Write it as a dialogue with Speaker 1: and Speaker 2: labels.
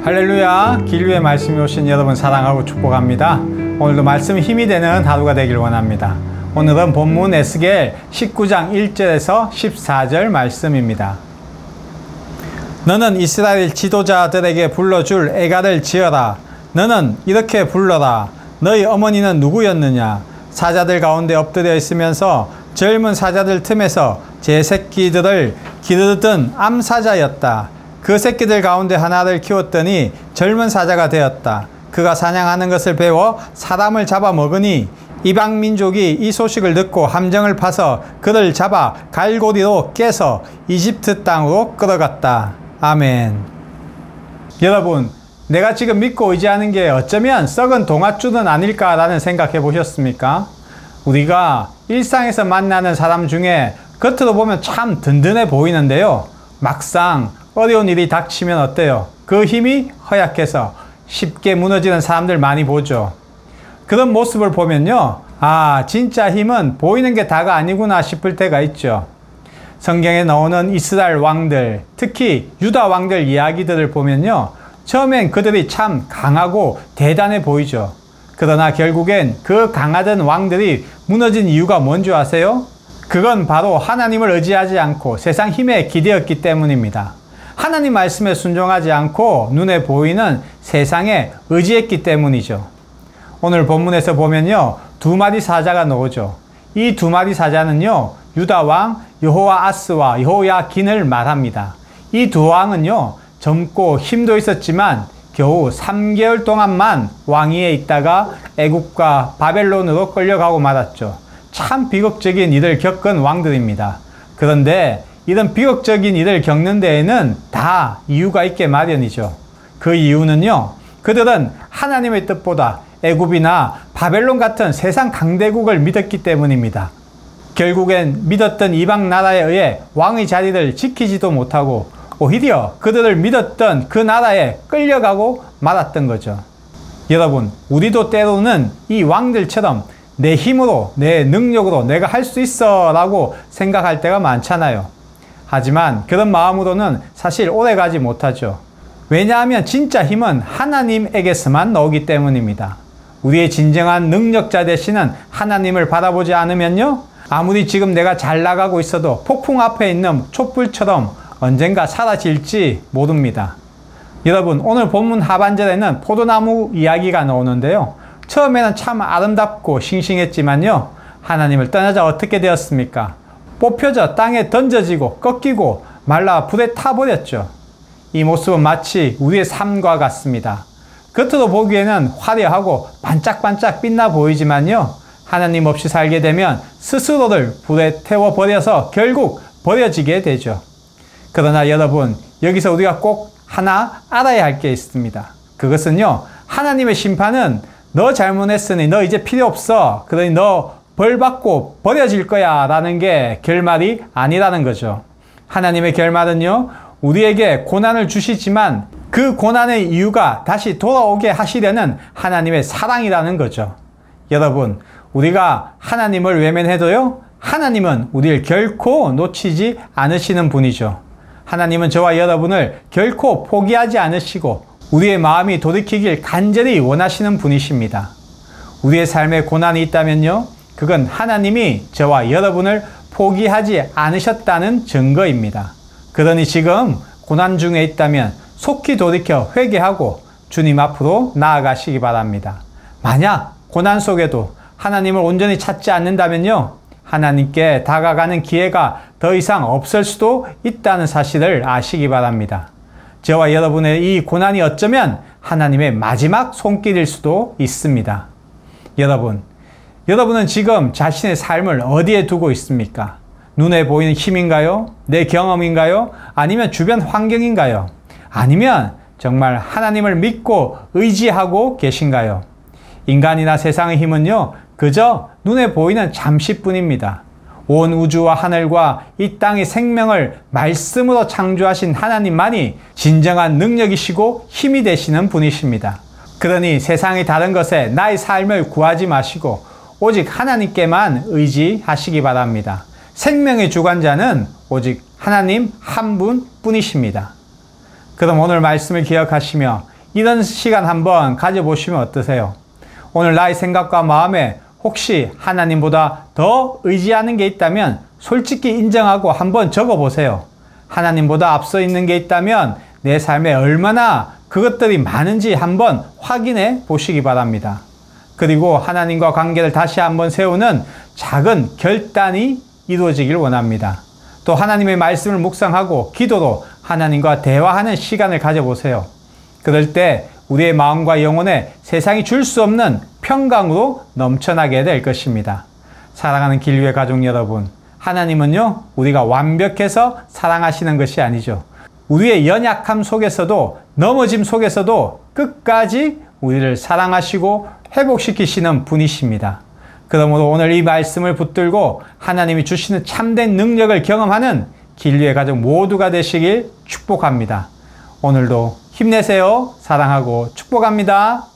Speaker 1: 할렐루야, 길류의 말씀이 오신 여러분 사랑하고 축복합니다. 오늘도 말씀이 힘이 되는 하루가 되길 원합니다. 오늘은 본문 에스겔 19장 1절에서 14절 말씀입니다. 너는 이스라엘 지도자들에게 불러줄 애가를 지어라. 너는 이렇게 불러라. 너희 어머니는 누구였느냐? 사자들 가운데 엎드려 있으면서 젊은 사자들 틈에서 제 새끼들을 기르던 암사자였다. 그 새끼들 가운데 하나를 키웠더니 젊은 사자가 되었다. 그가 사냥하는 것을 배워 사람을 잡아먹으니 이방 민족이 이 소식을 듣고 함정을 파서 그를 잡아 갈고리로 깨서 이집트 땅으로 끌어갔다. 아멘. 여러분, 내가 지금 믿고 의지하는 게 어쩌면 썩은 동아줄은 아닐까라는 생각 해보셨습니까? 우리가 일상에서 만나는 사람 중에 겉으로 보면 참 든든해 보이는데요, 막상 어려운 일이 닥치면 어때요? 그 힘이 허약해서 쉽게 무너지는 사람들 많이 보죠. 그런 모습을 보면요, 아, 진짜 힘은 보이는 게 다가 아니구나 싶을 때가 있죠. 성경에 나오는 이스라엘 왕들, 특히 유다 왕들 이야기들을 보면요, 처음엔 그들이 참 강하고 대단해 보이죠. 그러나 결국엔 그 강하던 왕들이 무너진 이유가 뭔지 아세요? 그건 바로 하나님을 의지하지 않고 세상 힘에 기대었기 때문입니다. 하나님 말씀에 순종하지 않고 눈에 보이는 세상에 의지했기 때문이죠. 오늘 본문에서 보면요, 두 마리 사자가 나오죠. 이 두 마리 사자는요, 유다 왕 여호아스와 여호야긴을 말합니다. 이 두 왕은요, 젊고 힘도 있었지만 겨우 3개월 동안만 왕위에 있다가 애굽과 바벨론으로 끌려가고 말았죠. 참 비극적인 일을 겪은 왕들입니다. 그런데 이런 비극적인 일을 겪는 데에는 다 이유가 있게 마련이죠. 그 이유는요, 그들은 하나님의 뜻보다 애굽이나 바벨론 같은 세상 강대국을 믿었기 때문입니다. 결국엔 믿었던 이방 나라에 의해 왕의 자리를 지키지도 못하고 오히려 그들을 믿었던 그 나라에 끌려가고 말았던 거죠. 여러분, 우리도 때로는 이 왕들처럼 내 힘으로, 내 능력으로 내가 할 수 있어 라고 생각할 때가 많잖아요. 하지만 그런 마음으로는 사실 오래가지 못하죠. 왜냐하면 진짜 힘은 하나님에게서만 나오기 때문입니다. 우리의 진정한 능력자 되시는 하나님을 바라보지 않으면요, 아무리 지금 내가 잘 나가고 있어도 폭풍 앞에 있는 촛불처럼 언젠가 사라질지 모릅니다. 여러분, 오늘 본문 하반절에는 포도나무 이야기가 나오는데요, 처음에는 참 아름답고 싱싱했지만요, 하나님을 떠나자 어떻게 되었습니까? 뽑혀져 땅에 던져지고 꺾이고 말라 불에 타버렸죠. 이 모습은 마치 우리의 삶과 같습니다. 겉으로 보기에는 화려하고 반짝반짝 빛나 보이지만요, 하나님 없이 살게 되면 스스로를 불에 태워버려서 결국 버려지게 되죠. 그러나 여러분, 여기서 우리가 꼭 하나 알아야 할 게 있습니다. 그것은요, 하나님의 심판은 너 잘못했으니 너 이제 필요 없어, 그러니 너 벌 받고 버려질 거야 라는 게 결말이 아니라는 거죠. 하나님의 결말은요, 우리에게 고난을 주시지만 그 고난의 이유가 다시 돌아오게 하시려는 하나님의 사랑이라는 거죠. 여러분, 우리가 하나님을 외면해도요, 하나님은 우리를 결코 놓치지 않으시는 분이죠. 하나님은 저와 여러분을 결코 포기하지 않으시고 우리의 마음이 돌이키길 간절히 원하시는 분이십니다. 우리의 삶에 고난이 있다면요, 그건 하나님이 저와 여러분을 포기하지 않으셨다는 증거입니다. 그러니 지금 고난 중에 있다면 속히 돌이켜 회개하고 주님 앞으로 나아가시기 바랍니다. 만약 고난 속에도 하나님을 온전히 찾지 않는다면요, 하나님께 다가가는 기회가 더 이상 없을 수도 있다는 사실을 아시기 바랍니다. 저와 여러분의 이 고난이 어쩌면 하나님의 마지막 손길일 수도 있습니다. 여러분은 지금 자신의 삶을 어디에 두고 있습니까? 눈에 보이는 힘인가요? 내 경험인가요? 아니면 주변 환경인가요? 아니면 정말 하나님을 믿고 의지하고 계신가요? 인간이나 세상의 힘은요, 그저 눈에 보이는 잠시뿐입니다. 온 우주와 하늘과 이 땅의 생명을 말씀으로 창조하신 하나님만이 진정한 능력이시고 힘이 되시는 분이십니다. 그러니 세상의 다른 것에 나의 삶을 구하지 마시고 오직 하나님께만 의지하시기 바랍니다. 생명의 주관자는 오직 하나님 한 분뿐이십니다. 그럼 오늘 말씀을 기억하시며 이런 시간 한번 가져보시면 어떠세요? 오늘 나의 생각과 마음에 혹시 하나님보다 더 의지하는 게 있다면 솔직히 인정하고 한번 적어보세요. 하나님보다 앞서 있는 게 있다면 내 삶에 얼마나 그것들이 많은지 한번 확인해 보시기 바랍니다. 그리고 하나님과 관계를 다시 한번 세우는 작은 결단이 이루어지길 원합니다. 또 하나님의 말씀을 묵상하고 기도로 하나님과 대화하는 시간을 가져보세요. 그럴 때 우리의 마음과 영혼에 세상이 줄 수 없는 평강으로 넘쳐나게 될 것입니다. 사랑하는 길류의 가족 여러분, 하나님은요, 우리가 완벽해서 사랑하시는 것이 아니죠. 우리의 연약함 속에서도, 넘어짐 속에서도 끝까지 우리를 사랑하시고 회복시키시는 분이십니다. 그러므로 오늘 이 말씀을 붙들고 하나님이 주시는 참된 능력을 경험하는 길류의 가족 모두가 되시길 축복합니다. 오늘도 힘내세요. 사랑하고 축복합니다.